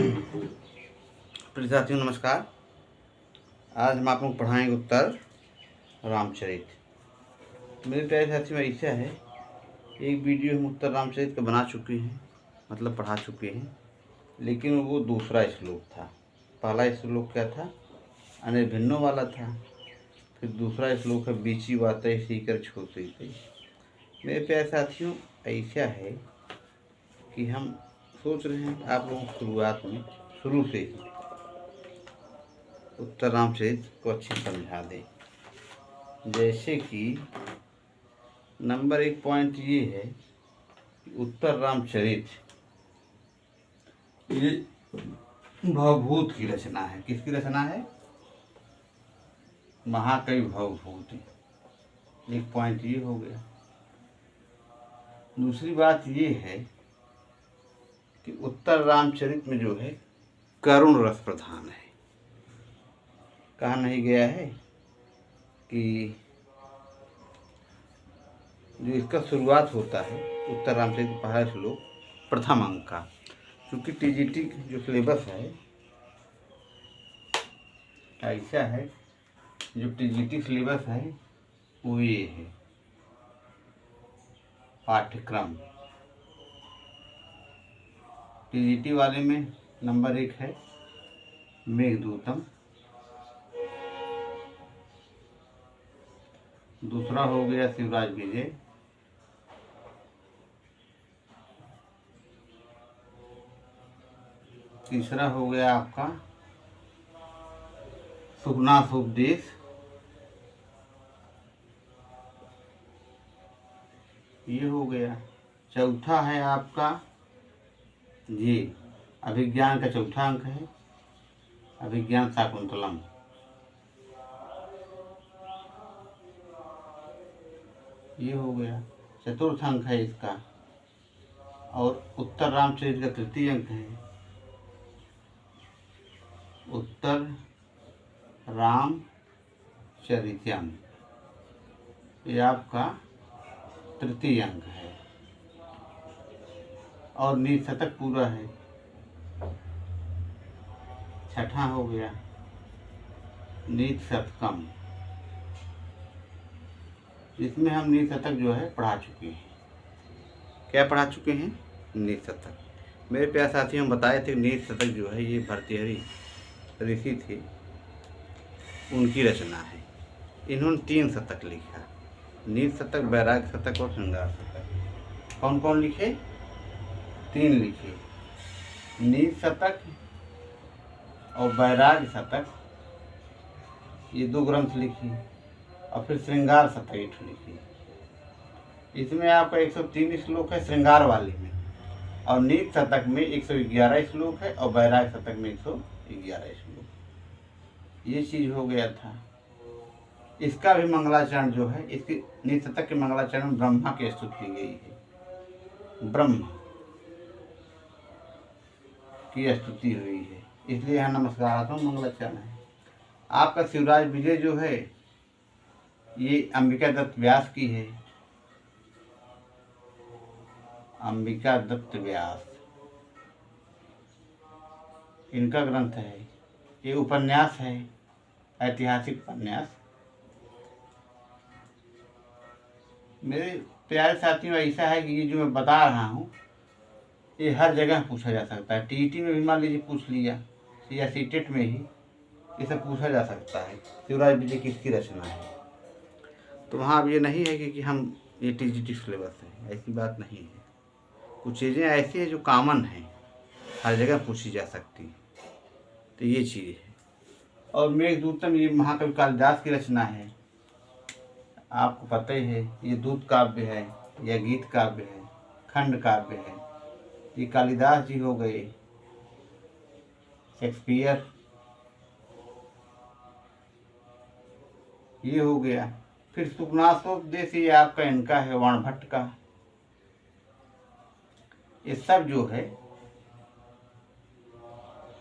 प्रिय साथियों नमस्कार। आज हम आप लोग पढ़ाएंगे उत्तर रामचरित। मेरे प्यारे साथियों ऐसा है, एक वीडियो हम उत्तर रामचरित का बना चुके हैं, मतलब पढ़ा चुके हैं, लेकिन वो दूसरा श्लोक था। पहला श्लोक क्या था? अनिर्भिन्नों वाला था। फिर दूसरा श्लोक है बीची बातें सीकर छोटी गई। मेरे प्यारे साथियों ऐसा है कि हम सोच रहे हैं आप लोगों को शुरुआत में शुरू से ही उत्तर रामचरित को अच्छी समझा दें। जैसे कि नंबर 1 पॉइंट ये है कि उत्तर रामचरित ये भवभूत की रचना है। किसकी रचना है? महाकवि भवभूत। एक पॉइंट ये हो गया। दूसरी बात ये है कि उत्तर रामचरित में जो है करुण रस प्रधान है। कहा नहीं गया है कि जो इसका शुरुआत होता है उत्तर रामचरित पहला श्लोक प्रथम अंक का, क्योंकि टीजीटी जो सिलेबस है ऐसा है, जो टीजीटी सिलेबस है वो ये है पाठ्यक्रम। टीजीटी वाले में नंबर 1 है मेघदूतम, दूसरा हो गया शिवराज विजय, तीसरा हो गया आपका शुभनाथोपदेश, ये हो गया। चौथा है आपका ये अभिज्ञान का चौथा अंक है अभिज्ञान शाकुंतलम। ये हो गया। चतुर्थ अंक है इसका। और उत्तर रामचरित का तृतीय अंक है उत्तर रामचरितम। ये आपका तृतीय अंक है। और नीति शतक पूरा है। छठा हो गया नीति शतकम। इसमें हम नीति शतक जो है पढ़ा चुके हैं। क्या पढ़ा चुके हैं? नीति शतक। मेरे प्यारे साथी हम बताए थे नीति शतक जो है ये भर्तृहरि ऋषि थे, उनकी रचना है। इन्होंने 3 शतक लिखा, नीति शतक, वैराग्य शतक और श्रृंगार शतक। कौन कौन लिखे? 3 लिखे, नीति शतक और वैराग्य शतक, ये 2 ग्रंथ लिखी, और फिर श्रृंगार शतक 1 लिखी। इसमें आपका 103 श्लोक है श्रृंगार वाले में, और नीति शतक में 111 श्लोक है, और वैराग्य शतक में 111 श्लोक। ये चीज हो गया था। इसका भी मंगलाचरण जो है, इसकी नीति शतक के मंगलाचरण में ब्रह्मा की स्तुति की गई है, ब्रह्म की स्तुति हुई है, इसलिए यहाँ नमस्कारात्मक मंगलाचरण है। आपका शिवराज विजय जो है ये अंबिका दत्त व्यास की है, अंबिका दत्त व्यास इनका ग्रंथ है। ये उपन्यास है, ऐतिहासिक उपन्यास। मेरे प्यारे साथियों ऐसा है कि ये जो मैं बता रहा हूँ ये हर जगह पूछा जा सकता है। टीईटी में भी मान लीजिए पूछ लिया, या सीटेट में ही ये सब पूछा जा सकता है शिवराज विजय किसकी रचना है। तो वहाँ अब ये नहीं है कि हम ये टीजीटी सिलेबस है, ऐसी बात नहीं है। कुछ चीज़ें ऐसी हैं जो कॉमन हैं, हर जगह पूछी जा सकती है, तो ये चीज़ है। और मेघदूतम ये महाकवि कालिदास की रचना है, आपको पता ही है। ये दूत काव्य है या गीत काव्य है, खंड काव्य है। ये कालिदास जी हो गए, शेक्सपियर, ये हो गया। फिर शुभनाथोपदेश ये आपका इनका है, वाणभट्ट का। ये सब जो है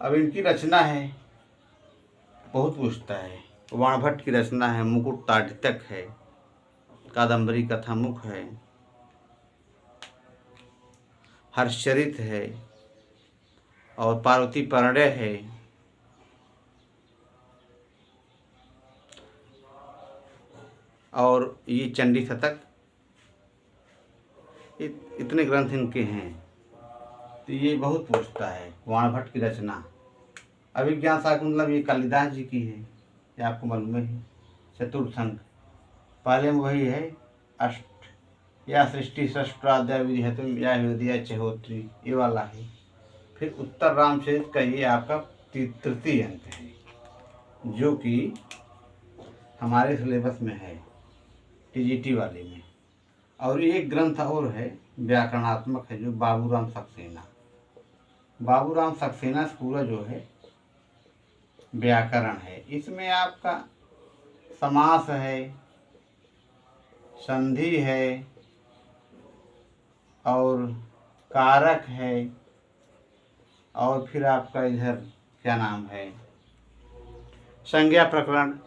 अब इनकी रचना है, बहुत पूछता है। वाणभट्ट की रचना है, मुकुट ताड़ितक है, कादम्बरी कथामुख है, हर्षचरित है, और पार्वती परिणय है। और ये चंडी शतक, इतने ग्रंथ इनके हैं। तो ये बहुत पूछता है। वाण भट्ट की रचना अभिज्ञान शाकुंतलम ये कालिदास जी की है, ये आपको मालूम है। चतुर्थ अंक पहले में वही है, अष्ट या सृष्टि षष्ठाध्याय विधिहतम या हृदय चहोत्री, ये वाला है। फिर उत्तर रामचरित का ये आपका तृतीय अंक है, जो कि हमारे सिलेबस में है, टीजीटी वाले में। और एक ग्रंथ और है व्याकरणात्मक है, जो बाबूराम सक्सेना। बाबूराम सक्सेना से पूरा जो है व्याकरण है। इसमें आपका समास है, संधि है, और कारक है, और फिर आपका इधर क्या नाम है, संज्ञा प्रकरण,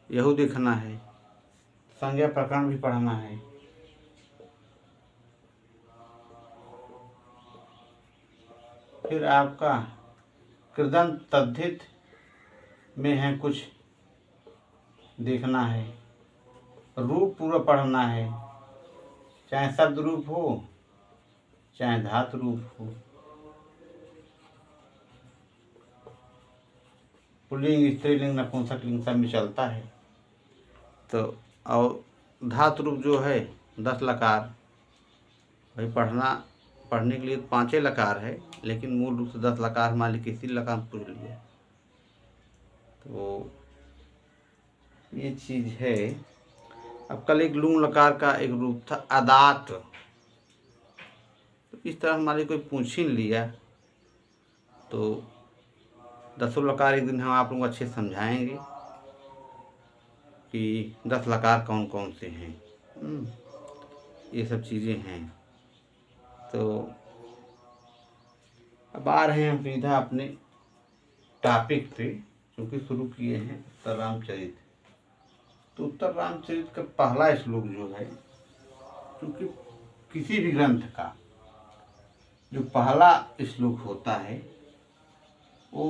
यहू देखना है। संज्ञा प्रकरण भी पढ़ना है। फिर आपका कृदंत तद्धित में है, कुछ देखना है। रूप पूरा पढ़ना है, चाहे शब्द रूप हो चाहे धातु रूप हो। पुल्लिंग स्त्रीलिंग नपुंसकलिंग सब में चलता है। तो और धातु रूप जो है 10 लकार, भाई पढ़ने के लिए 5 लकार है, लेकिन मूल रूप से 10 लकार मान ली, किसी लकार पूछ लिया। तो ये चीज़ है। अब कल एक लूंग लकार का एक रूप था अदात। तो इस तरह हमारे कोई पूछ ही लिया तो 10 लकार एक दिन हम आप लोगों को अच्छे समझाएंगे कि 10 लकार कौन कौन से हैं। ये सब चीज़ें हैं। तो अब आ रहे हैं हम सीधा अपने टॉपिक पे, क्योंकि शुरू किए हैं उत्तर रामचरित। तो उत्तर रामचरित का पहला श्लोक जो है, क्योंकि किसी भी ग्रंथ का जो पहला श्लोक होता है वो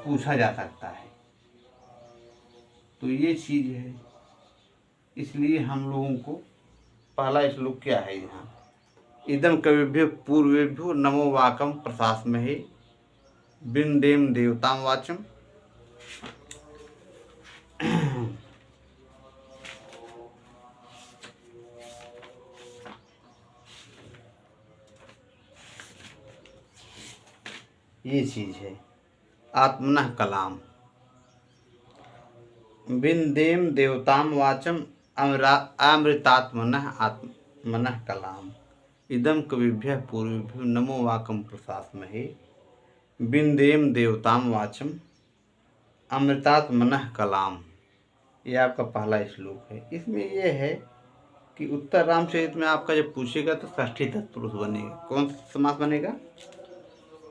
पूछा जा सकता है, तो ये चीज़ है। इसलिए हम लोगों को पहला श्लोक क्या है यहाँ, इदम कविभ्यो पूर्वेभ्यो नमो वाकम प्रशासमहे बिंदेम देवताम वाचम। ये चीज़ है। आत्मनः कलाम बिंदेम देवताम वाचम अमृतात्मनः आत्मनः कलाम इदम कविभ्यः पूर्वेभ्यो नमो वाकम प्रशासमहे बिंदेम देवताम वाचम अमृतात्मनः कलाम। ये आपका पहला श्लोक है। इसमें यह है कि उत्तर रामचरित में आपका जब पूछेगा तो षष्ठी तत्पुरुष बनेगा। कौन सा समास बनेगा?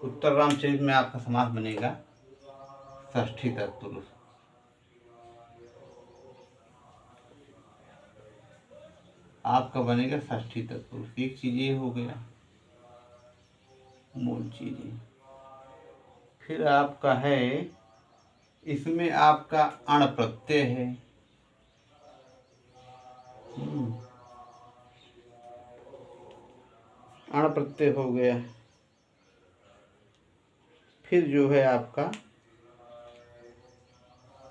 उत्तर रामचरित में आपका समास बनेगा षष्ठी तत्पुरुष। आपका बनेगा षष्ठी तत्पुरुष। एक चीज ये हो गया मूल चीजें। फिर आपका है, इसमें आपका अण प्रत्यय है। अण प्रत्यय हो गया। फिर जो है आपका,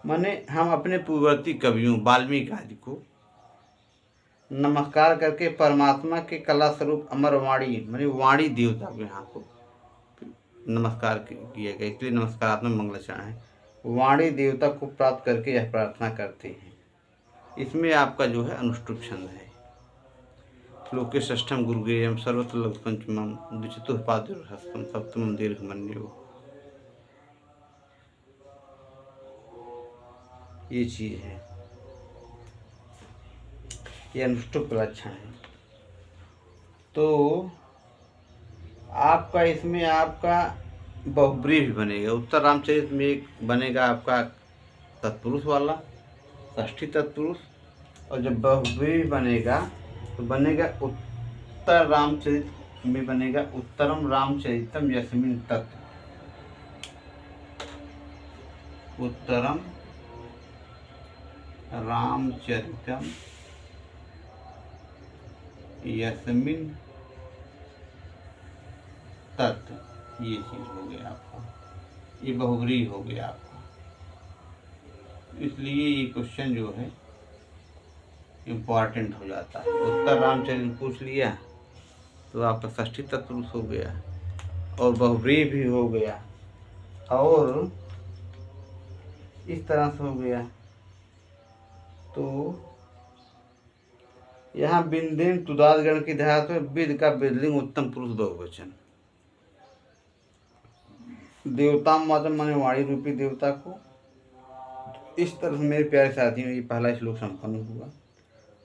माने हम अपने पूर्ववर्ती कवियों वाल्मीकि आदि को नमस्कार करके परमात्मा के कला स्वरूप अमर वाणी, माने वाणी देवता को यहाँ को नमस्कार किया गया, इसलिए नमस्कारात्मक मंगलाचरण है। वाणी देवता को प्राप्त करके यह प्रार्थना करते हैं। इसमें आपका जो है अनुष्टुप छंद है। श्लोके षष्ठम गुरुगेयम सर्वत्र लघु पंचमम द्विचतुः पादुर्हस्तम सप्तमम दीर्घमन्यो। ये चीज है, ये अनुष्टुप लक्षण है। तो आपका इसमें आपका बहुब्रीहि भी बनेगा। उत्तर रामचरित में एक बनेगा आपका तत्पुरुष वाला षष्ठी तत्पुरुष, और जब बहुब्रीहि बनेगा तो बनेगा उत्तर रामचरित में बनेगा उत्तरम रामचरितम यस्मिन् तत्। उत्तरम रामचरितम यस्मिन् तत्, ये चीज हो गया आपका, ये बहुब्री हो गया आपका। इसलिए ये क्वेश्चन जो है इम्पॉर्टेंट हो जाता है। उत्तर रामचरित पूछ लिया तो आपका षष्ठी तत्पुरुष हो गया और बहुब्री भी हो गया और इस तरह से हो गया। तो यहाँ बिंदेन तुदाद गण की धातु है, विद का बिदलिंग उत्तम पुरुष बहुवचन। देवता मातम माने वाणी रूपी देवता को। इस तरह मेरे प्यारे साथियों ये पहला श्लोक संपन्न हुआ।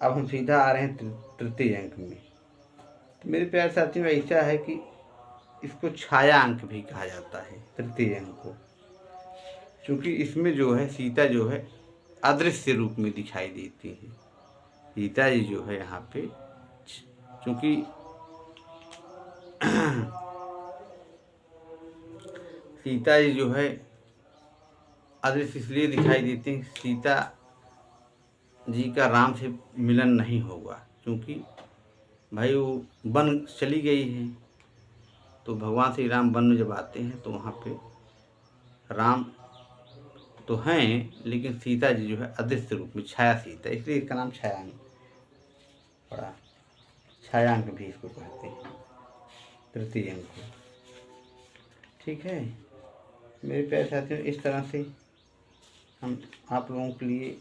अब हम सीधा आ रहे हैं तृतीय अंक में। तो मेरे प्यारे साथियों ऐसा है कि इसको छाया अंक भी कहा जाता है तृतीय अंक को, क्योंकि इसमें जो है सीता जो है अदृश्य रूप में दिखाई देती है। सीता जी जो है यहाँ पे, क्योंकि सीता जी जो है अदृश्य इसलिए दिखाई देती है, सीता जी का राम से मिलन नहीं होगा, क्योंकि भाई वो वन चली गई है। तो भगवान श्री राम वन में जब आते हैं तो वहाँ पे राम तो हैं, लेकिन सीता जी जो है अदृश्य रूप में छाया सीता, इसलिए इसका नाम छायांक पड़ा। छायांक भी इसको कहते हैं तृतीय अंक को। ठीक है मेरे प्यारे साथियों, इस तरह से हम आप लोगों के लिए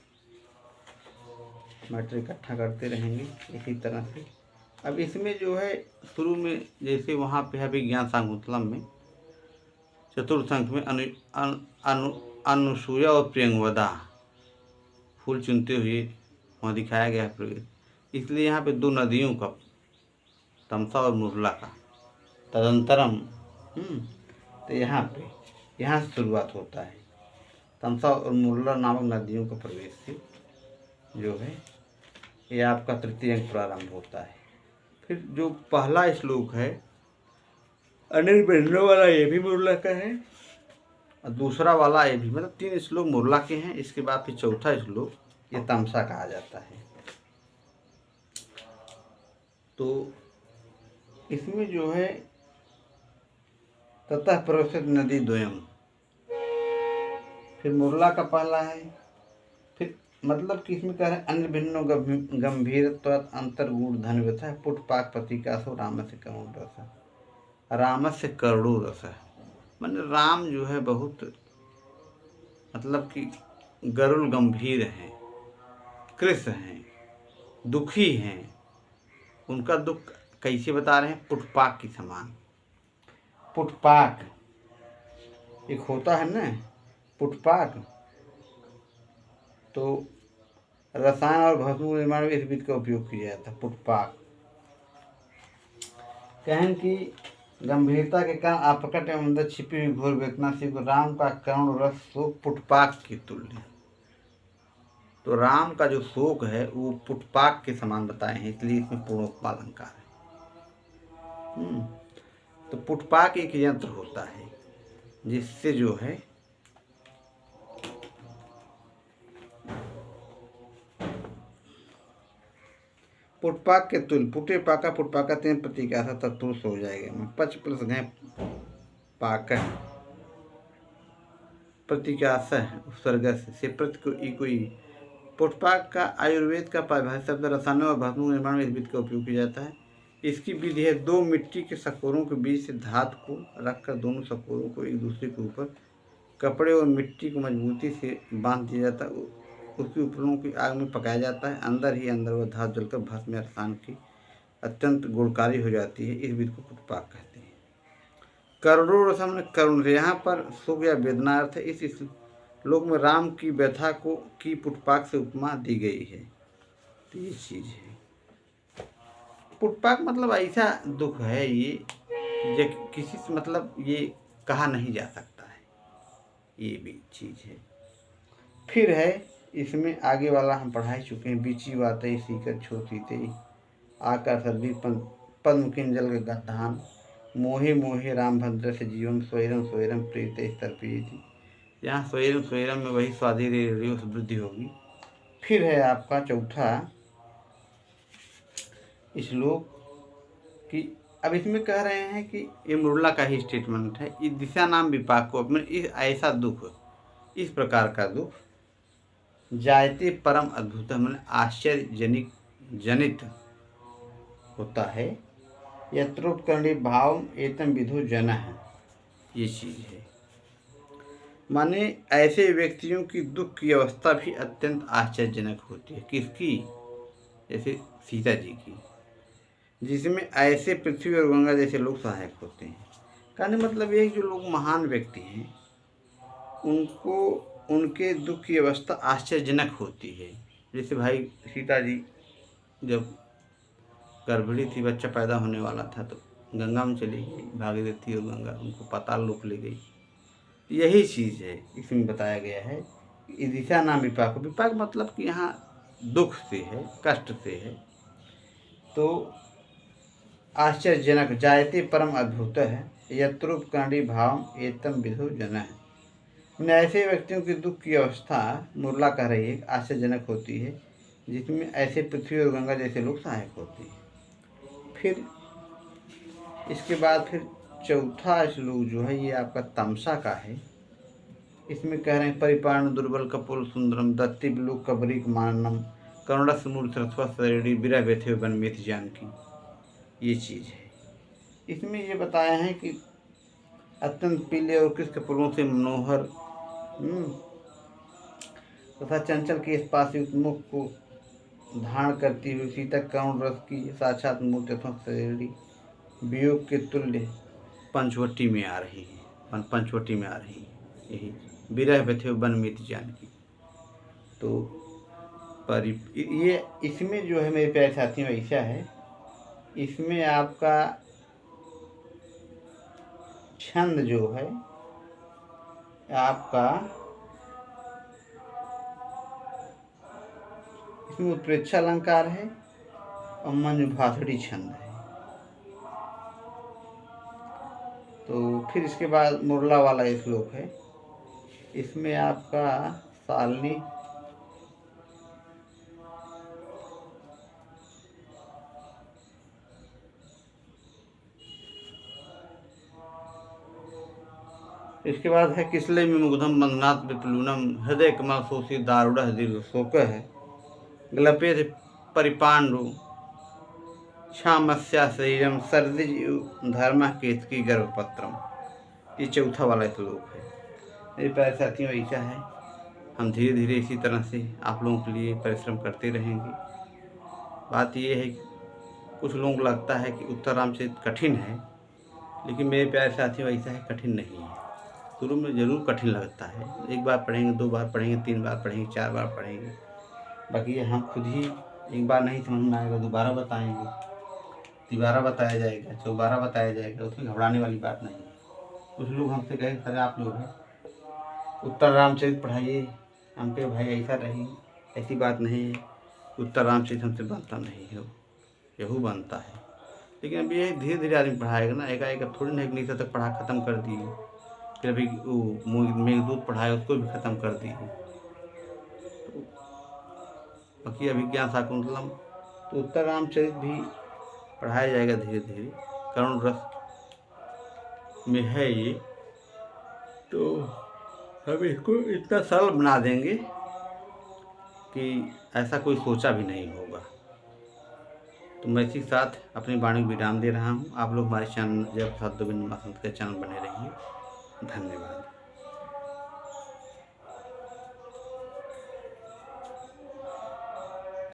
मैटर इकट्ठा करते रहेंगे इसी तरह से। अब इसमें जो है शुरू में जैसे वहाँ पे है विज्ञान शाकुंतलम में चतुर्थ अंक में अनुसूया और प्रियंवदा फूल चुनते हुए वहाँ दिखाया गया है प्रवेश। इसलिए यहाँ पे दो नदियों का, तमसा और मुरला का, तदंतरम। तो यहाँ से शुरुआत होता है। तमसा और मुरला नामक नदियों का प्रवेश से जो है ये आपका तृतीय अंक प्रारंभ होता है। फिर जो पहला श्लोक है अनिल बहनों वाला, ये भी मुरला का है और दूसरा वाला ये भी, मतलब 3 श्लोक मुरला के हैं। इसके बाद फिर चौथा श्लोक ये तमसा कहा जाता है। तो इसमें जो है ततः प्रवसित नदी द्वयम, फिर मुरला का पहला है। फिर मतलब कि इसमें कह रहे हैं अन्य भिन्नो गंभीर अंतर्गुण धन व्यथा पुटपाक प्रतीकासो राम से करोड़ रस, राम से करोड़ों रस। मतलब राम जो है बहुत मतलब कि गरुड़ गंभीर हैं, कृष्ण हैं, दुखी हैं। उनका दुख कैसे बता रहे हैं? पुटपाक की समान। पुटपाक एक होता है ना पुटपाक, तो रसायन और भस्म निर्माण में इस विधि का उपयोग किया जाता है। पुटपाक कहें कि गंभीरता के कारण अपकट एवं अंदर छिपी हुई घोर वेदना से राम का करुण रस शोक पुटपाक की तुल्य। तो राम का जो शोक है वो पुटपाक के समान बताए हैं, इसलिए इसमें पूर्णोक्ता अलंकार है। तो पुटपाक एक यंत्र होता है जिससे जो है पुटपाक के तुल्य, पुटे पाका पुटपाका 3 प्रतीक ऐसा तत्पुरुष हो जाएगा। पच प्लस घ पाक प्रतीकाश उपसर्ग से प्रति कोई। पुटपाक का आयुर्वेद का परिभाषित शब्द रसायनों और भस्मों निर्माण में इस विधि का उपयोग किया जाता है। इसकी विधि है 2 मिट्टी के सकोरों के बीच से धातु को रखकर दोनों सकोरों को एक दूसरे के ऊपर कपड़े और मिट्टी को मजबूती से बांध दिया जाता है। उसके उपकरणों की आग में पकाया जाता है। अंदर ही अंदर वह धातु जलकर भस्म या रसायन की अत्यंत गुणकारी हो जाती है। इस विधि को पुटपाक कहते हैं। करुणो रसम ने करुण, यहाँ पर सुख या वेदना अर्थ है। इस लोक में राम की व्यथा को की पुटपाक से उपमा दी गई है। तो ये चीज़ है पुटपाक, मतलब ऐसा दुख है ये जो किसी से मतलब ये कहा नहीं जा सकता है, ये भी चीज़ है। फिर है इसमें आगे वाला हम पढ़ा ही चुके हैं। बीची बातें सीकर छोतीते आकर सर्दी पद्म किंजल गद्धान मोहे मोहे रामभद्र से जीवम स्वैरम स्वैरम प्रीत स्तर्पयति। यहाँ स्वैरम स्वैरम में वही स्वादी रेडियो से वृद्धि होगी। फिर है आपका चौथा श्लोक कि अब इसमें कह रहे हैं कि ये मुरला का ही स्टेटमेंट है। इस दिशा नाम विपाक को अपने इस ऐसा दुख, इस प्रकार का दुख जायते परम अद्भुत मैंने आश्चर्य जनित होता है। यत्रोपकरणी भाव एतम विधो जन है, ये चीज़ है। माने ऐसे व्यक्तियों की दुख की अवस्था भी अत्यंत आश्चर्यजनक होती है। किसकी? जैसे सीता जी की, जिसमें ऐसे पृथ्वी और गंगा जैसे लोग सहायक होते हैं। कहने मतलब ये जो लोग महान व्यक्ति हैं उनको उनके दुख की अवस्था आश्चर्यजनक होती है। जैसे भाई सीता जी जब गर्भिणी थी, बच्चा पैदा होने वाला था, तो गंगा में चली गई, भागीरथी और गंगा उनको पाताल लोक ले गई। यही चीज़ है इसमें बताया गया है। दिशा नाम विपाक, विपाक मतलब कि यहाँ दुख से है, कष्ट से है। तो आश्चर्यजनक जायते परम अद्भुत है यत्रोपकरणी भाव एतम विधो जन है। ऐसे व्यक्तियों की दुख की अवस्था मुरला कह रही है आश्चर्यजनक होती है, जिसमें ऐसे पृथ्वी और गंगा जैसे लोग सहायक होते हैं। फिर इसके बाद फिर चौथा श्लोक जो है ये आपका तमसा का है। इसमें कह रहे हैं परिपार्ण दुर्बल कपूर सुंदरम दत्ति बिलुक कबरिक मानम करुणस मूर्त सरस्वती बिरा व्यथे बनमेत जानकी, ये चीज़ है। इसमें ये बताया है कि अत्यंत पीले और कृष्ण कपूरों से मनोहर तथा चंचल के इस पास मुख को धारण करती हुई सीता करुण रस की साक्षात मूर्ति अथवा शरीरी वियोग के तुल्य पंचवटी में आ रही है, पंचवटी में आ रही है। यही विरह व्यथे बनमेत जानकी। तो पर ये इसमें जो है मेरे प्यारे साथियों ऐसा है, इसमें आपका छंद जो है आपका इसमें उत्प्रेक्षा अलंकार है और मंजुभाषणी छंद है। तो फिर इसके बाद मुरला वाला श्लोक है। इसमें आपका सालनी इसके बाद है किसले में मुग्धम बंधनात् विप्लूनम हृदय कमल शोषी दारुड़ दीर्घ शोक है ग्लपे परिपांडु क्षामस्या शरीरम सर्दिज धर्म केतकी गर्भपत्रम, ये चौथा वाला श्लोक है। मेरे प्यारे साथियों ऐसा है, हम धीरे धीरे इसी तरह से आप लोगों के लिए परिश्रम करते रहेंगे। बात ये है कि कुछ लोगों को लगता है कि उत्तर रामचरित कठिन है, लेकिन मेरे प्यारे साथियों ऐसा है कठिन नहीं है। शुरू में ज़रूर कठिन लगता है, एक बार पढ़ेंगे, दो बार पढ़ेंगे, तीन बार पढ़ेंगे, चार बार पढ़ेंगे, बाकी ये हम खुद ही एक बार नहीं समझ में आएगा दोबारा बताएंगे, तिबारा बताया जाएगा, चौबारा बताया जाएगा। उसमें घबराने वाली बात नहीं है। कुछ लोग हमसे कहे सर आप लोग हैं उत्तर रामचरित पढ़ाइए, हम कहे भाई ऐसा नहीं, ऐसी बात नहीं है। उत्तर रामचरित हमसे बनता नहीं है, यहू बनता है। लेकिन अभी ये धीरे धीरे आदमी पढ़ाएगा ना, एकाएक थोड़ी ना एक निशा तक पढ़ा ख़त्म कर दिए, फिर अभी वो मेघदूत पढ़ाए उसको भी ख़त्म कर दिए। तो बाकी अभिज्ञान शाकुंतलम तो उत्तर रामचरित भी पढ़ाया जाएगा धीरे धीरे, करुण रस में है ये। तो हम इसको इतना सरल बना देंगे कि ऐसा कोई सोचा भी नहीं होगा। तो मैं इसी साथ अपनी वाणी विराम दे रहा हूँ। आप लोग हमारे चैनल जय प्रसाद गोविंद महासंत के चैनल बने रहिए। धन्यवाद।